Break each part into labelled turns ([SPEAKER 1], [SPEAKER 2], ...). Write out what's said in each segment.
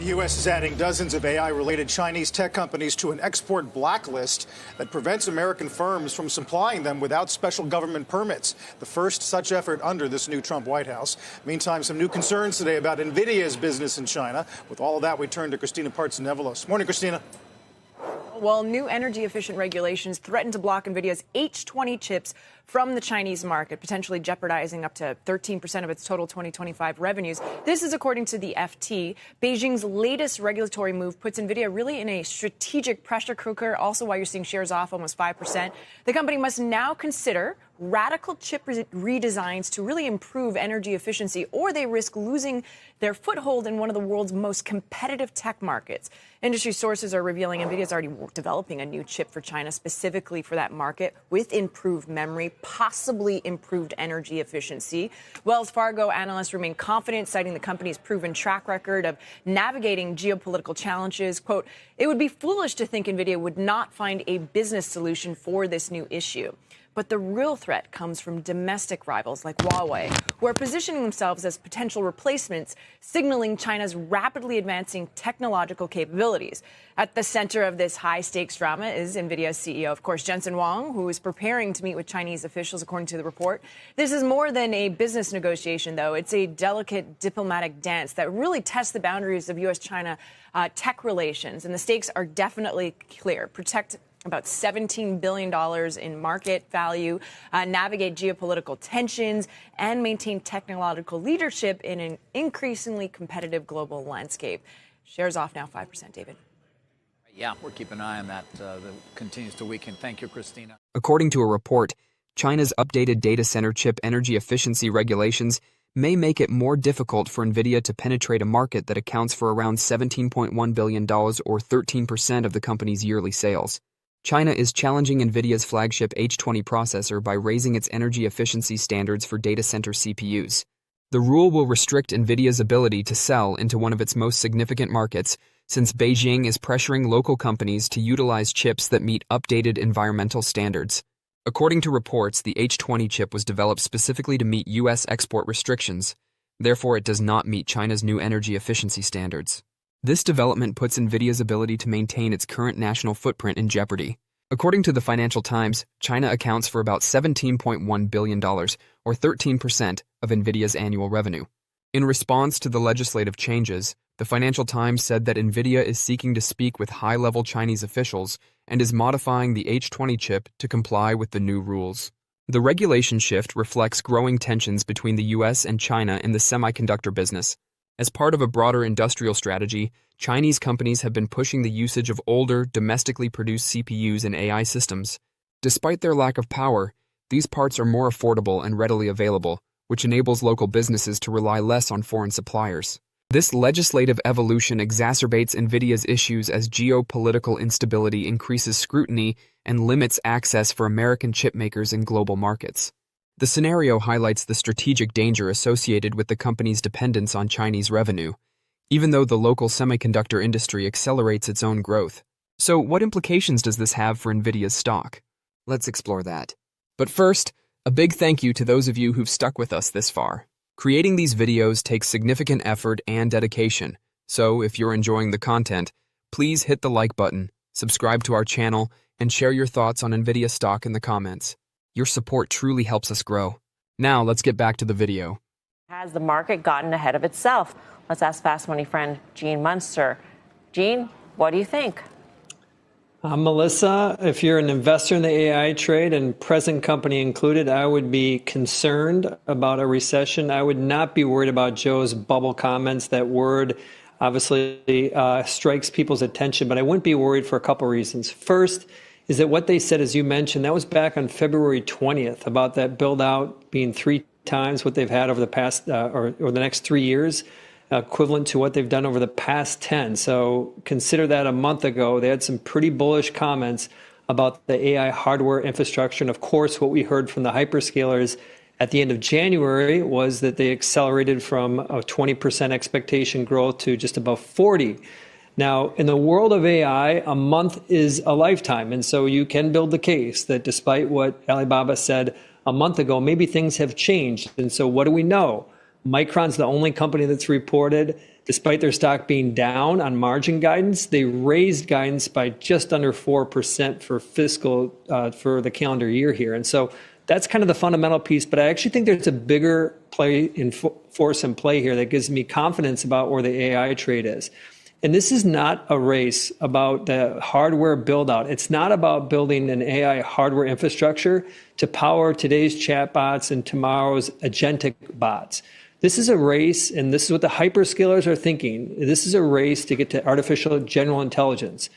[SPEAKER 1] The U.S. is adding dozens of AI-related Chinese tech companies to an export blacklist that prevents American firms from supplying them without special government permits. The first such effort under this new Trump White House. Meantime, some new concerns today about Nvidia's business in China. With all of that, we turn to Christina Partsinevelos. Morning, Christina.
[SPEAKER 2] Well, new energy-efficient regulations threaten to block Nvidia's H20 chips from the Chinese market, potentially jeopardizing up to 13% of its total 2025 revenues. This is according to the FT. Beijing's latest regulatory move puts Nvidia really in a strategic pressure cooker, also why you're seeing shares off almost 5%. The company must now consider radical chip redesigns to really improve energy efficiency, or they risk losing their foothold in one of the world's most competitive tech markets. Industry sources are revealing Nvidia is already developing a new chip for China specifically for that market with improved memory, possibly improved energy efficiency. Wells Fargo analysts remain confident, citing the company's proven track record of navigating geopolitical challenges. Quote, "It would be foolish to think Nvidia would not find a business solution for this new issue." But the real threat comes from domestic rivals like Huawei, who are positioning themselves as potential replacements, signaling China's rapidly advancing technological capabilities. At the center of this high-stakes drama is Nvidia's CEO, of course, Jensen Huang, who is preparing to meet with Chinese officials, according to the report. This is more than a business negotiation, though. It's a delicate diplomatic dance that really tests the boundaries of U.S.-China tech relations. And the stakes are definitely clear. Protect about $17 billion in market value, navigate geopolitical tensions, and maintain technological leadership in an increasingly competitive global landscape. Shares off now 5%, David.
[SPEAKER 3] Yeah, we're keeping an eye on that. That continues to weaken. Thank you, Christina.
[SPEAKER 4] According to a report, China's updated data center chip energy efficiency regulations may make it more difficult for Nvidia to penetrate a market that accounts for around $17.1 billion or 13% of the company's yearly sales. China is challenging Nvidia's flagship H20 processor by raising its energy efficiency standards for data center CPUs. The rule will restrict Nvidia's ability to sell into one of its most significant markets, since Beijing is pressuring local companies to utilize chips that meet updated environmental standards. According to reports, the H20 chip was developed specifically to meet U.S. export restrictions. Therefore, it does not meet China's new energy efficiency standards. This development puts Nvidia's ability to maintain its current national footprint in jeopardy. According to the Financial Times, China accounts for about $17.1 billion, or 13% of Nvidia's annual revenue. In response to the legislative changes, the Financial Times said that Nvidia is seeking to speak with high-level Chinese officials and is modifying the H20 chip to comply with the new rules. The regulation shift reflects growing tensions between the U.S. and China in the semiconductor business. As part of a broader industrial strategy, Chinese companies have been pushing the usage of older, domestically produced CPUs in AI systems. Despite their lack of power, these parts are more affordable and readily available, which enables local businesses to rely less on foreign suppliers. This legislative evolution exacerbates Nvidia's issues as geopolitical instability increases scrutiny and limits access for American chipmakers in global markets. The scenario highlights the strategic danger associated with the company's dependence on Chinese revenue, even though the local semiconductor industry accelerates its own growth. So, what implications does this have for Nvidia's stock? Let's explore that. But first, a big thank you to those of you who've stuck with us this far. Creating these videos takes significant effort and dedication, so if you're enjoying the content, please hit the like button, subscribe to our channel, and share your thoughts on Nvidia stock in the comments. Your support truly helps us grow. Now, let's get back to the video.
[SPEAKER 5] Has the market gotten ahead of itself? Let's ask Fast Money friend Gene Munster. Gene, what do you think?
[SPEAKER 6] Melissa, if you're an investor in the AI trade and present company included, I would be concerned about a recession. I would not be worried about Joe's bubble comments. That word obviously strikes people's attention, but I wouldn't be worried for a couple reasons. First, is that what they said, as you mentioned, that was back on February 20th about that build out being 3 times what they've had over the past or the next 3 years, equivalent to what they've done over the past 10. So consider that a month ago. They had some pretty bullish comments about the AI hardware infrastructure. And of course, what we heard from the hyperscalers at the end of January was that they accelerated from a 20% expectation growth to just above 40. Now, in the world of AI, a month is a lifetime. And so you can build the case that despite what Alibaba said a month ago, maybe things have changed. And so what do we know? Micron's the only company that's reported. despite their stock being down on margin guidance, they raised guidance by just under 4% for for the calendar year here. And so that's kind of the fundamental piece. But I actually think there's a bigger force in play here that gives me confidence about where the AI trade is. And this is not a race about the hardware build out. It's not about building an AI hardware infrastructure to power today's chatbots and tomorrow's agentic bots. This is a race, and this is what the hyperscalers are thinking. This is a race to get to artificial general intelligence.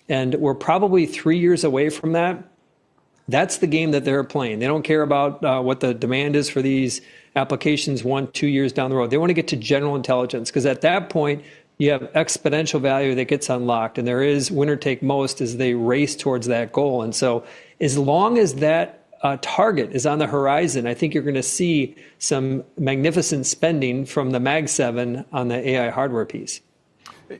[SPEAKER 6] And we're probably 3 years away from that. That's the game that they're playing. They don't care about what the demand is for these applications 1-2 years down the road. They want to get to general intelligence, because at that point, you have exponential value that gets unlocked, and there is winner take most as they race towards that goal. And so as long as that target is on the horizon, I think you're going to see some magnificent spending from the Mag 7 on the AI hardware piece.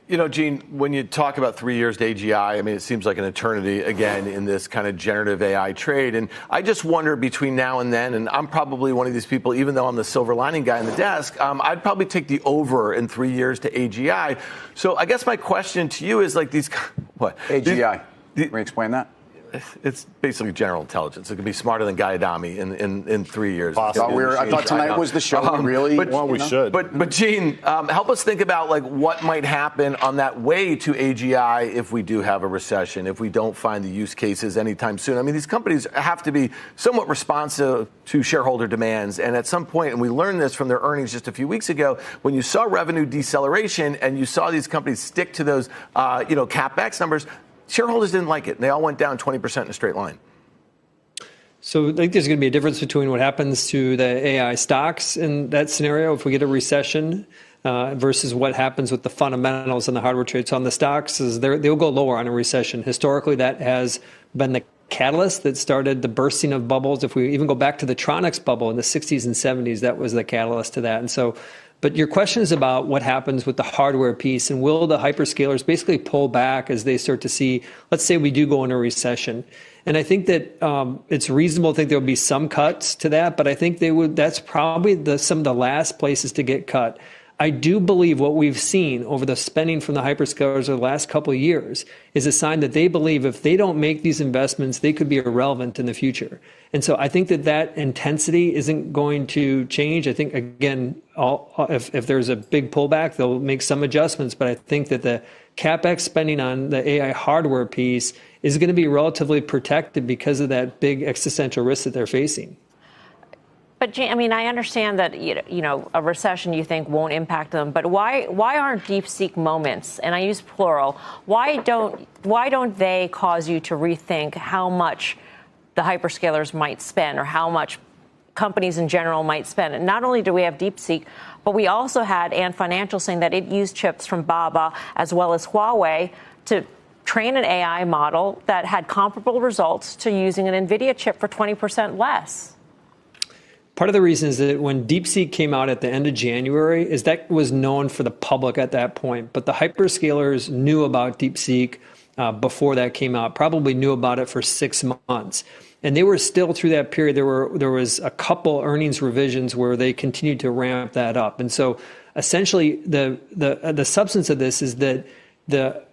[SPEAKER 7] You know, Gene, when you talk about 3 years to AGI, I mean, it seems like an eternity, again, in this kind of generative AI trade. And I just wonder between now and then, and I'm probably one of these people, even though I'm the silver lining guy on the desk, I'd probably take the over in 3 years to AGI. So I guess my question to you is like these, what?
[SPEAKER 8] AGI, can we explain that?
[SPEAKER 7] It's basically general intelligence. It could be smarter than Guy Adami in 3 years.
[SPEAKER 8] I thought tonight was the show. We
[SPEAKER 7] should. But Gene, help us think about like what might happen on that way to AGI if we do have a recession, if we don't find the use cases anytime soon. I mean, these companies have to be somewhat responsive to shareholder demands. And at some point, and we learned this from their earnings just a few weeks ago, when you saw revenue deceleration and you saw these companies stick to those, CapEx numbers, shareholders didn't like it. And they all went down 20% in a straight line.
[SPEAKER 6] So I think there's going to be a difference between what happens to the AI stocks in that scenario if we get a recession versus what happens with the fundamentals in the hardware trade. So on the stocks, they'll go lower on a recession. Historically, that has been the catalyst that started the bursting of bubbles. If we even go back to the Tronics bubble in the 60s and 70s, that was the catalyst to that. And so, but your question is about what happens with the hardware piece, and will the hyperscalers basically pull back as they start to see, let's say we do go into a recession. And I think that it's reasonable to think there'll be some cuts to that, but I think that's probably some of the last places to get cut. I do believe what we've seen over the spending from the hyperscalers over the last couple of years is a sign that they believe if they don't make these investments, they could be irrelevant in the future. And so I think that intensity isn't going to change. I think, again, if there's a big pullback, they'll make some adjustments. But I think that the CapEx spending on the AI hardware piece is going to be relatively protected because of that big existential risk that they're facing.
[SPEAKER 5] But, I mean, I understand that, a recession you think won't impact them. But why aren't DeepSeek moments, and I use plural, why don't they cause you to rethink how much the hyperscalers might spend or how much companies in general might spend? And not only do we have DeepSeek, but we also had Ant Financial saying that it used chips from Baba as well as Huawei to train an AI model that had comparable results to using an Nvidia chip for 20% less.
[SPEAKER 6] Part of the reason is that when DeepSeek came out at the end of January, is that was known for the public at that point. But the hyperscalers knew about DeepSeek before that came out, probably knew about it for 6 months. And they were still through that period. There was a couple earnings revisions where they continued to ramp that up. And so essentially the substance of this is that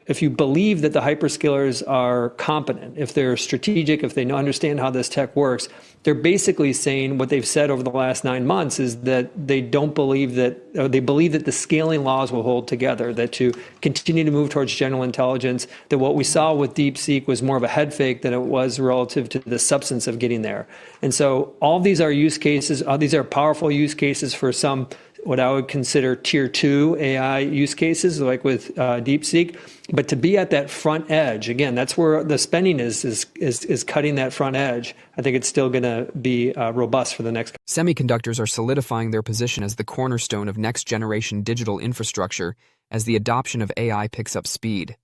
[SPEAKER 6] if you believe that the hyperscalers are competent, if they're strategic, if they understand how this tech works, they're basically saying what they've said over the last 9 months is that they don't believe that, or they believe that the scaling laws will hold together, that to continue to move towards general intelligence, that what we saw with DeepSeek was more of a head fake than it was relative to the substance of getting there. And so all of these are use cases, these are powerful use cases for some what I would consider tier 2 AI use cases, like with DeepSeek. But to be at that front edge, again, that's where the spending is cutting that front edge. I think it's still going to be robust for the next.
[SPEAKER 4] Semiconductors are solidifying their position as the cornerstone of next-generation digital infrastructure as the adoption of AI picks up speed.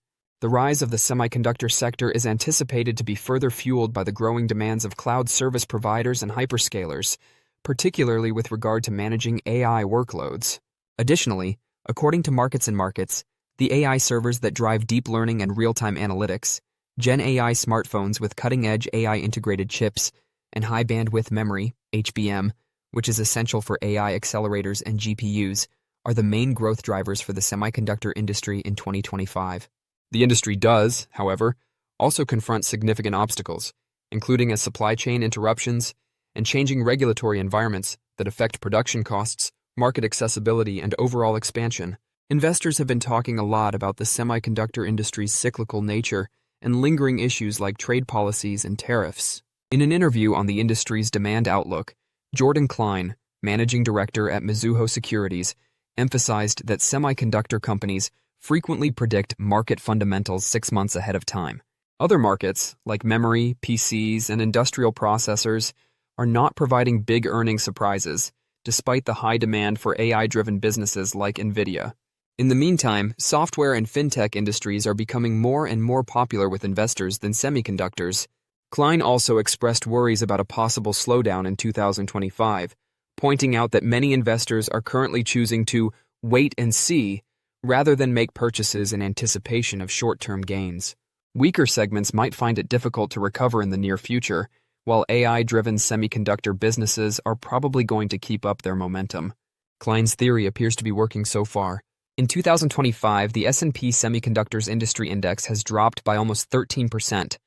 [SPEAKER 4] The rise of the semiconductor sector is anticipated to be further fueled by the growing demands of cloud service providers and hyperscalers, particularly with regard to managing AI workloads. Additionally, according to Markets and Markets, the AI servers that drive deep learning and real-time analytics, Gen AI smartphones with cutting-edge AI-integrated chips, and high-bandwidth memory, HBM, which is essential for AI accelerators and GPUs, are the main growth drivers for the semiconductor industry in 2025. The industry does, however, also confront significant obstacles, including as supply chain interruptions and changing regulatory environments that affect production costs, market accessibility, and overall expansion. Investors have been talking a lot about the semiconductor industry's cyclical nature and lingering issues like trade policies and tariffs. In an interview on the industry's demand outlook, Jordan Klein, managing director at Mizuho Securities, emphasized that semiconductor companies frequently predict market fundamentals 6 months ahead of time. Other markets, like memory, PCs, and industrial processors, are not providing big earnings surprises, despite the high demand for AI-driven businesses like Nvidia. In the meantime, software and fintech industries are becoming more and more popular with investors than semiconductors. Klein also expressed worries about a possible slowdown in 2025, pointing out that many investors are currently choosing to wait and see rather than make purchases in anticipation of short-term gains. Weaker segments might find it difficult to recover in the near future, while AI-driven semiconductor businesses are probably going to keep up their momentum. Klein's theory appears to be working so far. In 2025, the S&P Semiconductors Industry Index has dropped by almost 13%,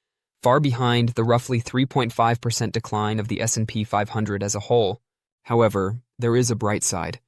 [SPEAKER 4] far behind the roughly 3.5% decline of the S&P 500 as a whole. However, there is a bright side.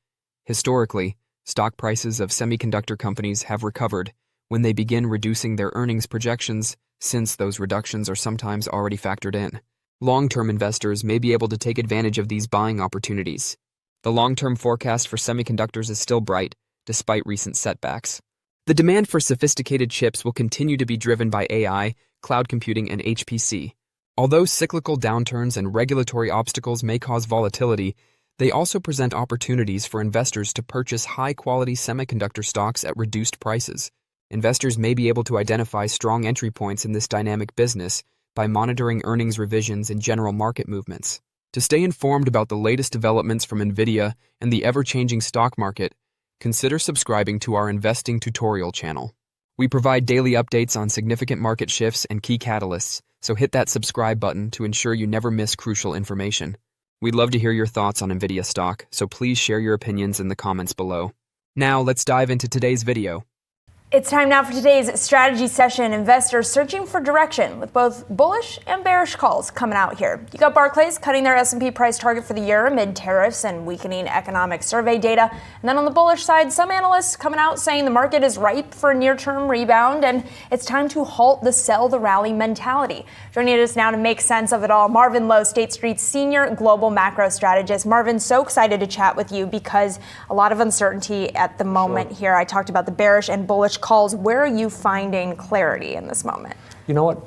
[SPEAKER 4] Historically, stock prices of semiconductor companies have recovered when they begin reducing their earnings projections, since those reductions are sometimes already factored in. Long-term investors may be able to take advantage of these buying opportunities. The long-term forecast for semiconductors is still bright, despite recent setbacks. The demand for sophisticated chips will continue to be driven by AI, cloud computing, and HPC. Although cyclical downturns and regulatory obstacles may cause volatility, they also present opportunities for investors to purchase high-quality semiconductor stocks at reduced prices. Investors may be able to identify strong entry points in this dynamic business by monitoring earnings revisions and general market movements. To stay informed about the latest developments from Nvidia and the ever-changing stock market, consider subscribing to our investing tutorial channel. We provide daily updates on significant market shifts and key catalysts, so hit that subscribe button to ensure you never miss crucial information. We'd love to hear your thoughts on Nvidia stock, so please share your opinions in the comments below. Now, let's dive into today's video.
[SPEAKER 9] It's time now for today's strategy session. Investors searching for direction with both bullish and bearish calls coming out here. You got Barclays cutting their S&P price target for the year amid tariffs and weakening economic survey data. And then on the bullish side, some analysts coming out saying the market is ripe for a near-term rebound and it's time to halt the sell the rally mentality. Joining us now to make sense of it all, Marvin Lowe, State Street's senior global macro strategist. Marvin, so excited to chat with you because a lot of uncertainty at the moment here. I talked about the bearish and bullish calls. Where are you finding clarity in this moment?
[SPEAKER 10] You know what?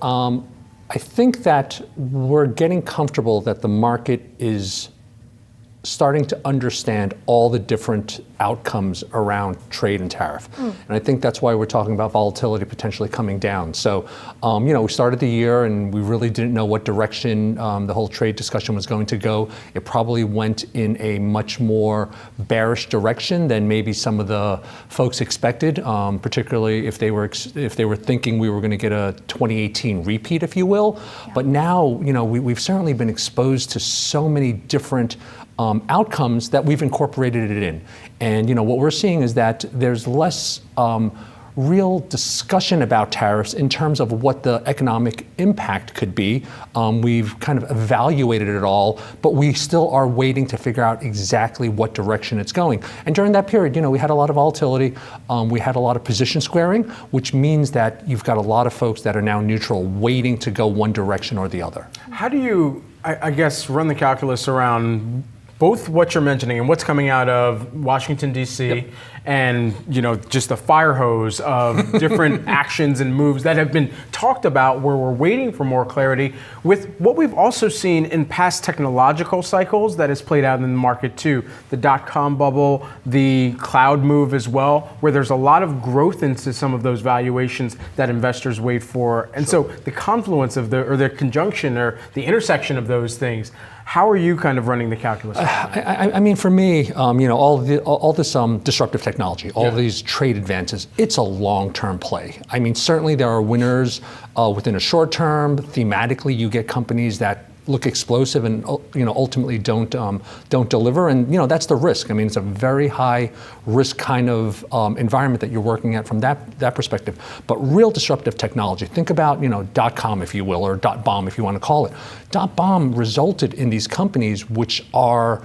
[SPEAKER 10] I think that we're getting comfortable that the market is starting to understand all the different outcomes around trade and tariff. And I think that's why we're talking about volatility potentially coming down. So, we started the year and we really didn't know what direction the whole trade discussion was going to go. It probably went in a much more bearish direction than maybe some of the folks expected, particularly if they were thinking we were going to get a 2018 repeat, if you will. Yeah. But now, we've certainly been exposed to so many different outcomes that we've incorporated it in. And what we're seeing is that there's less real discussion about tariffs in terms of what the economic impact could be. We've kind of evaluated it all, but we still are waiting to figure out exactly what direction it's going. And during that period, we had a lot of volatility. We had a lot of position squaring, which means that you've got a lot of folks that are now neutral, waiting to go one direction or the other.
[SPEAKER 11] How do you, I guess, run the calculus around both what you're mentioning and what's coming out of Washington, D.C., and, just the fire hose of different actions and moves that have been talked about where we're waiting for more clarity with what we've also seen in past technological cycles that has played out in the market too. The dot-com bubble, the cloud move as well, where there's a lot of growth into some of those valuations that investors wait for. And so the confluence of the conjunction or the intersection of those things, how are you kind of running the calculus?
[SPEAKER 10] I mean, for me, all this disruptive technology, all these trade advances, it's a long-term play. I mean, certainly there are winners within a short term. Thematically, you get companies that look explosive and ultimately don't deliver. And that's the risk. I mean, it's a very high risk kind of environment that you're working at from that perspective. But real disruptive technology. Think about .com, if you will, or .bomb, if you want to call it. .bomb resulted in these companies which are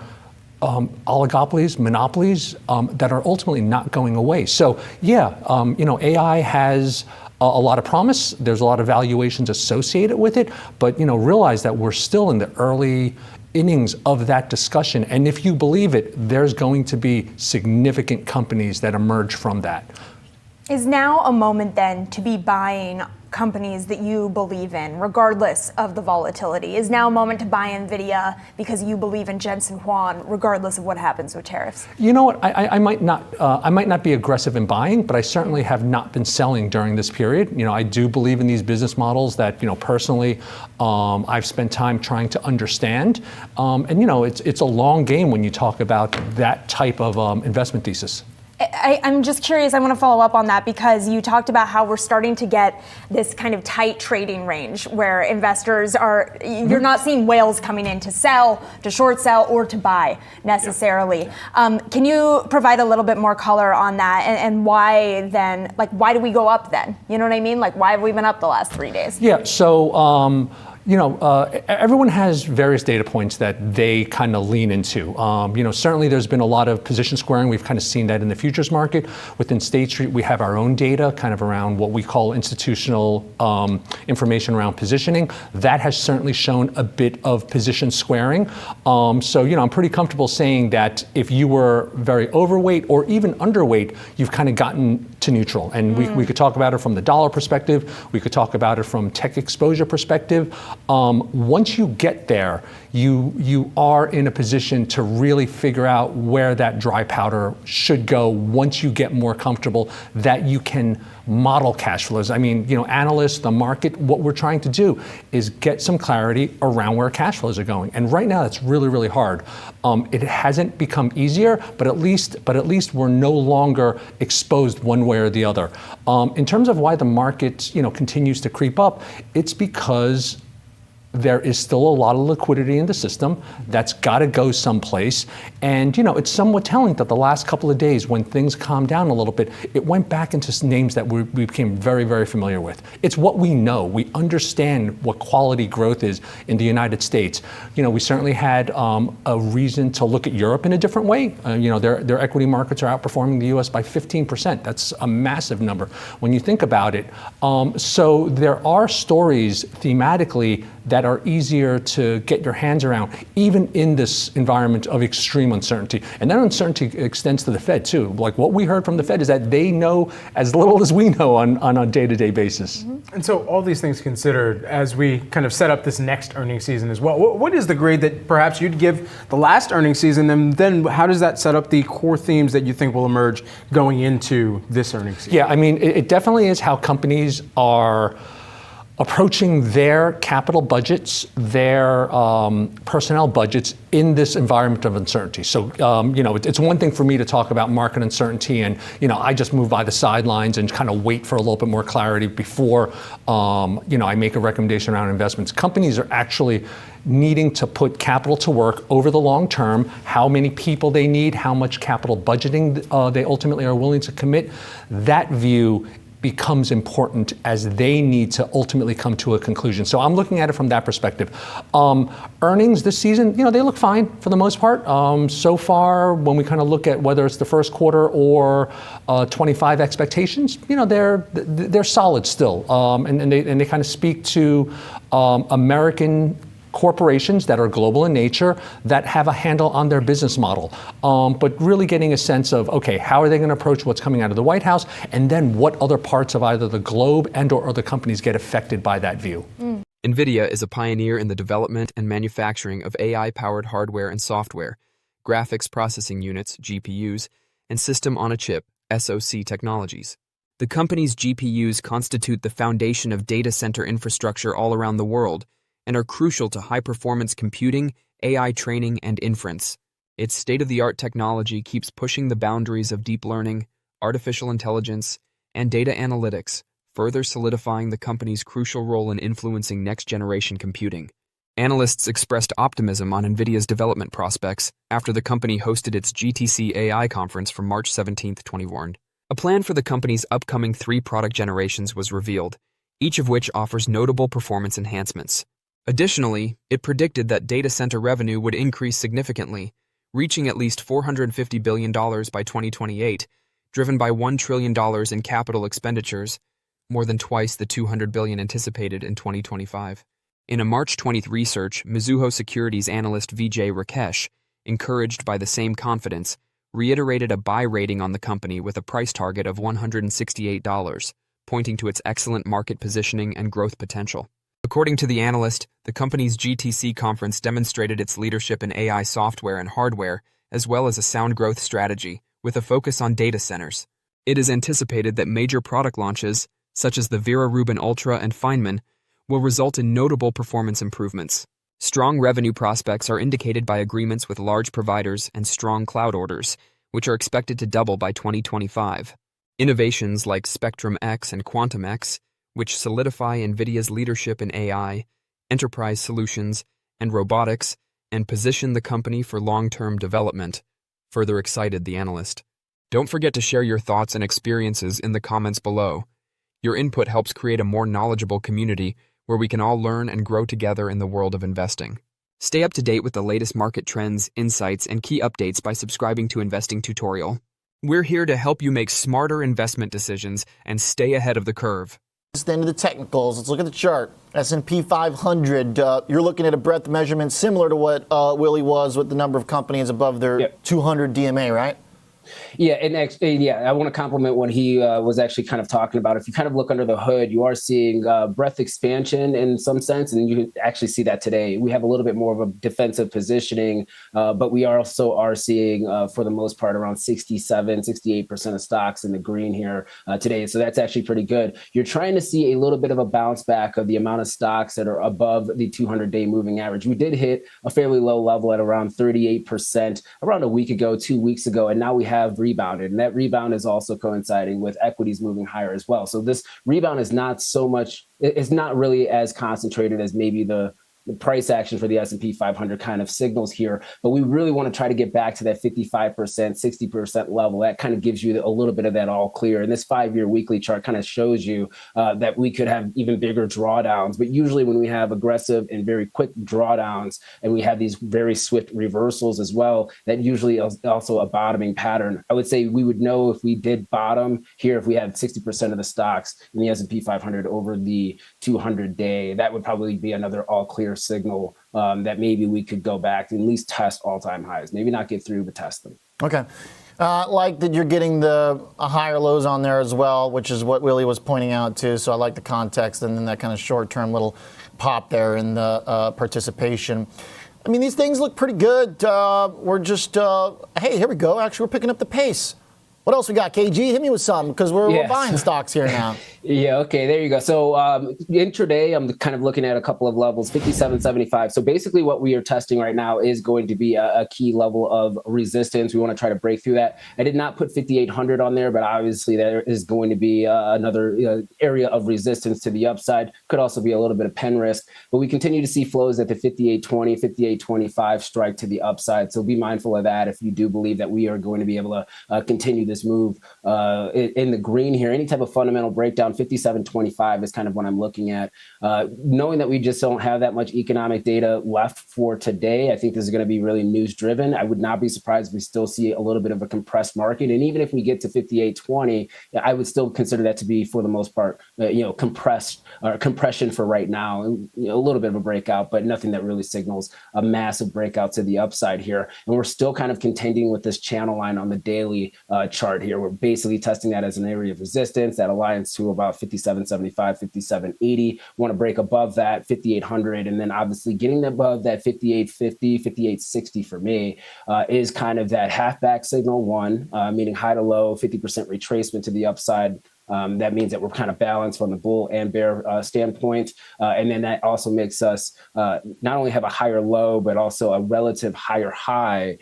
[SPEAKER 10] oligopolies, monopolies that are ultimately not going away. So AI has a lot of promise. There's a lot of valuations associated with it, but realize that we're still in the early innings of that discussion. And if you believe it, there's going to be significant companies that emerge from that.
[SPEAKER 9] Is now a moment then to be buying companies that you believe in, regardless of the volatility? Is now a moment to buy Nvidia because you believe in Jensen Huang, regardless of what happens with tariffs? You know what?
[SPEAKER 10] I might not be aggressive in buying, but I certainly have not been selling during this period. I do believe in these business models that personally I've spent time trying to understand, and it's a long game when you talk about that type of investment thesis.
[SPEAKER 9] I'm just curious, I want to follow up on that because you talked about how we're starting to get this kind of tight trading range where investors you're not seeing whales coming in to sell, to short sell, or to buy necessarily. Yeah. Can you provide a little bit more color on that and why then, why do we go up then? You know what I mean? Why have we been up the last 3 days?
[SPEAKER 10] Yeah, so everyone has various data points that they kind of lean into. Certainly there's been a lot of position squaring. We've kind of seen that in the futures market. Within State Street, we have our own data kind of around what we call institutional information around positioning. That has certainly shown a bit of position squaring. I'm pretty comfortable saying that if you were very overweight or even underweight, you've kind of gotten to neutral. And we could talk about it from the dollar perspective. We could talk about it from tech exposure perspective. Once you get there, you are in a position to really figure out where that dry powder should go once you get more comfortable that you can model cash flows. I mean, analysts, the market, what we're trying to do is get some clarity around where cash flows are going. And right now, that's really, really hard. It hasn't become easier, but at least we're no longer exposed one way or the other. In terms of why the market, continues to creep up, it's because there is still a lot of liquidity in the system that's got to go someplace. And, it's somewhat telling that the last couple of days when things calmed down a little bit, it went back into names that we became very, very familiar with. It's what we know. We understand what quality growth is in the United States. We certainly had a reason to look at Europe in a different way. Their equity markets are outperforming the US by 15%. That's a massive number when you think about it. So there are stories thematically that are easier to get your hands around, even in this environment of extreme uncertainty. And that uncertainty extends to the Fed too. What we heard from the Fed is that they know as little as we know on a day-to-day basis.
[SPEAKER 11] Mm-hmm. And so all these things considered, as we kind of set up this next earnings season as well, what is the grade that perhaps you'd give the last earnings season, and then how does that set up the core themes that you think will emerge going into this earnings season?
[SPEAKER 10] Yeah, I mean, it definitely is how companies are approaching their capital budgets, their personnel budgets in this environment of uncertainty. So, it's one thing for me to talk about market uncertainty and, I just move by the sidelines and kind of wait for a little bit more clarity before, I make a recommendation around investments. Companies are actually needing to put capital to work over the long term, how many people they need, how much capital budgeting they ultimately are willing to commit. That view becomes important as they need to ultimately come to a conclusion. So I'm looking at it from that perspective. Earnings this season, they look fine for the most part. So far, when we kind of look at whether it's the first quarter or 25 expectations, they're solid still. And they kind of speak to American corporations that are global in nature that have a handle on their business model, but really getting a sense of, okay, how are they going to approach what's coming out of the White House, and then what other parts of either the globe and or other companies get affected by that view.
[SPEAKER 4] Nvidia is a pioneer in the development and manufacturing of AI-powered hardware and software, graphics processing units, GPUs, and system-on-a-chip, SoC technologies. The company's GPUs constitute the foundation of data center infrastructure all around the world, and are crucial to high-performance computing, AI training, and inference. Its state-of-the-art technology keeps pushing the boundaries of deep learning, artificial intelligence, and data analytics, further solidifying the company's crucial role in influencing next-generation computing. Analysts expressed optimism on Nvidia's development prospects after the company hosted its GTC AI conference from March 17, 2021. A plan for the company's upcoming 3 product generations was revealed, each of which offers notable performance enhancements. Additionally, it predicted that data center revenue would increase significantly, reaching at least $450 billion by 2028, driven by $1 trillion in capital expenditures, more than twice the $200 billion anticipated in 2025. In a March 20th research, Mizuho Securities analyst Vijay Rakesh, encouraged by the same confidence, reiterated a buy rating on the company with a price target of $168, pointing to its excellent market positioning and growth potential. According to the analyst, the company's GTC conference demonstrated its leadership in AI software and hardware, as well as a sound growth strategy, with a focus on data centers. It is anticipated that major product launches, such as the Vera Rubin Ultra and Feynman, will result in notable performance improvements. Strong revenue prospects are indicated by agreements with large providers and strong cloud orders, which are expected to double by 2025. Innovations like Spectrum X and Quantum X, which solidify Nvidia's leadership in AI, enterprise solutions, and robotics, and position the company for long-term development, further excited the analyst. Don't forget to share your thoughts and experiences in the comments below. Your input helps create a more knowledgeable community where we can all learn and grow together in the world of investing. Stay up to date with the latest market trends, insights, and key updates by subscribing to Investing Tutorial. We're here to help you make smarter investment decisions and stay ahead of the curve.
[SPEAKER 12] Let's get into the technicals. Let's look at the chart. S&P 500, you're looking at a breadth measurement similar to what Willie was with the number of companies above their 200 DMA, right?
[SPEAKER 13] Yeah, and I want to compliment what he was actually kind of talking about. If you kind of look under the hood, you are seeing breadth expansion in some sense, and you actually see that today. We have a little bit more of a defensive positioning, but we also are seeing, for the most part, around 68% of stocks in the green here today. So that's actually pretty good. You're trying to see a little bit of a bounce back of the amount of stocks that are above the 200-day moving average. We did hit a fairly low level at around 38% around a week ago, 2 weeks ago, and now we have rebounded, and that rebound is also coinciding with equities moving higher as well. So this rebound is not so much, it's not really as concentrated as maybe the price action for the S&P 500 kind of signals here, but we really want to try to get back to that 55%, 60% level. That kind of gives you a little bit of that all clear. And this 5-year weekly chart kind of shows you that we could have even bigger drawdowns. But usually when we have aggressive and very quick drawdowns, and we have these very swift reversals as well, that usually is also a bottoming pattern. I would say we would know if we did bottom here, if we had 60% of the stocks in the S&P 500 over the 200-day, that would probably be another all clear signal that maybe we could go back and at least test all-time highs. Maybe not get through, but test them.
[SPEAKER 12] Okay. Like that you're getting the higher lows on there as well, which is what Willie was pointing out too. So I like the context and then that kind of short-term little pop there in the participation. I mean, these things look pretty good. We're just, hey, here we go. Actually, we're picking up the pace. What else we got, KG? Hit me with some, because we're buying stocks here now.
[SPEAKER 13] Yeah, okay, there you go. So intraday, I'm kind of looking at a couple of levels, 57.75. So basically what we are testing right now is going to be a key level of resistance. We want to try to break through that. I did not put 5,800 on there, but obviously there is going to be another area of resistance to the upside. Could also be a little bit of pen risk, but we continue to see flows at the 58.20, 58.25 strike to the upside. So be mindful of that if you do believe that we are going to be able to continue this move in the green here. Any type of fundamental breakdown, 57.25 is kind of what I'm looking at. Knowing that we just don't have that much economic data left for today, I think this is going to be really news driven. I would not be surprised if we still see a little bit of a compressed market. And even if we get to 58.20, I would still consider that to be, for the most part, compressed or compression for right now. A little bit of a breakout, but nothing that really signals a massive breakout to the upside here. And we're still kind of contending with this channel line on the daily chart here. We're basically testing that as an area of resistance that aligns to about 57.75, 57.80. Want to break above that 5800, and then obviously getting above that 58.50, 58.60 for me is kind of that halfback signal one, meaning high to low, 50% retracement to the upside. That means that we're kind of balanced from the bull and bear standpoint. And then that also makes us not only have a higher low, but also a relative higher high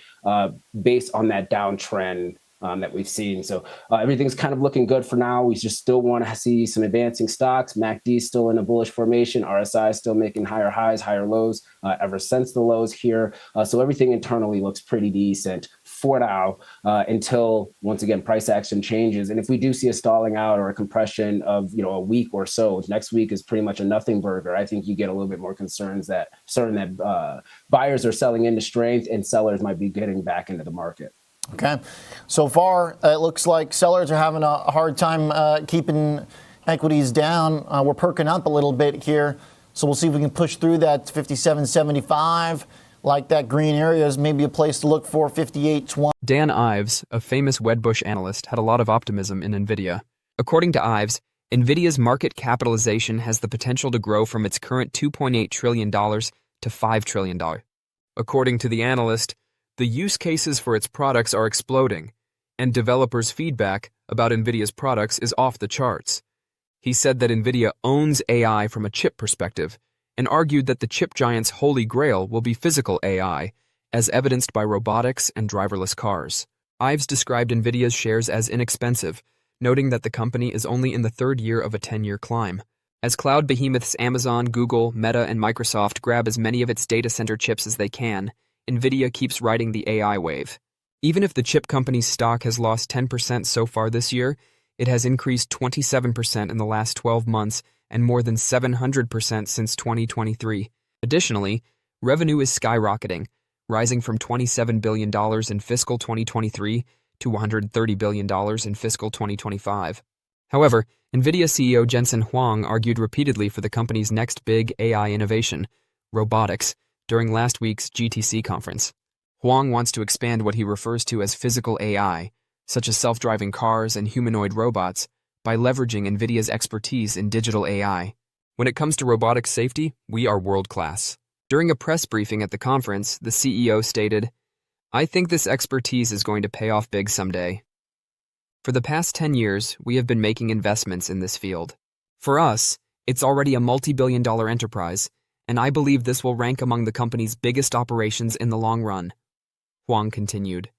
[SPEAKER 13] based on that downtrend that we've seen. So everything's kind of looking good for now. We just still want to see some advancing stocks. MACD is still in a bullish formation. RSI is still making higher highs, higher lows ever since the lows here. So everything internally looks pretty decent for now until, once again, price action changes. And if we do see a stalling out or a compression of a week or so, next week is pretty much a nothing burger. I think you get a little bit more concerns that buyers are selling into strength and sellers might be getting back into the market.
[SPEAKER 12] Okay. So far, it looks like sellers are having a hard time keeping equities down. We're perking up a little bit here. So we'll see if we can push through that 57.75. Like that green area is maybe a place to look for 58.20.
[SPEAKER 4] Dan Ives, a famous Wedbush analyst, had a lot of optimism in Nvidia. According to Ives, Nvidia's market capitalization has the potential to grow from its current $2.8 trillion to $5 trillion. According to the analyst, the use cases for its products are exploding, and developers' feedback about Nvidia's products is off the charts. He said that Nvidia owns AI from a chip perspective, and argued that the chip giant's holy grail will be physical AI, as evidenced by robotics and driverless cars. Ives described Nvidia's shares as inexpensive, noting that the company is only in the third year of a 10-year climb. As cloud behemoths Amazon, Google, Meta, and Microsoft grab as many of its data center chips as they can, Nvidia keeps riding the AI wave. Even if the chip company's stock has lost 10% so far this year, it has increased 27% in the last 12 months and more than 700% since 2023. Additionally, revenue is skyrocketing, rising from $27 billion in fiscal 2023 to $130 billion in fiscal 2025. However, Nvidia CEO Jensen Huang argued repeatedly for the company's next big AI innovation, robotics, during last week's GTC conference. Huang wants to expand what he refers to as physical AI, such as self-driving cars and humanoid robots, by leveraging Nvidia's expertise in digital AI. When it comes to robotics safety, we are world-class. During a press briefing at the conference, the CEO stated, "I think this expertise is going to pay off big someday. For the past 10 years, we have been making investments in this field. For us, it's already a multi-billion-dollar enterprise, and I believe this will rank among the company's biggest operations in the long run," Huang continued.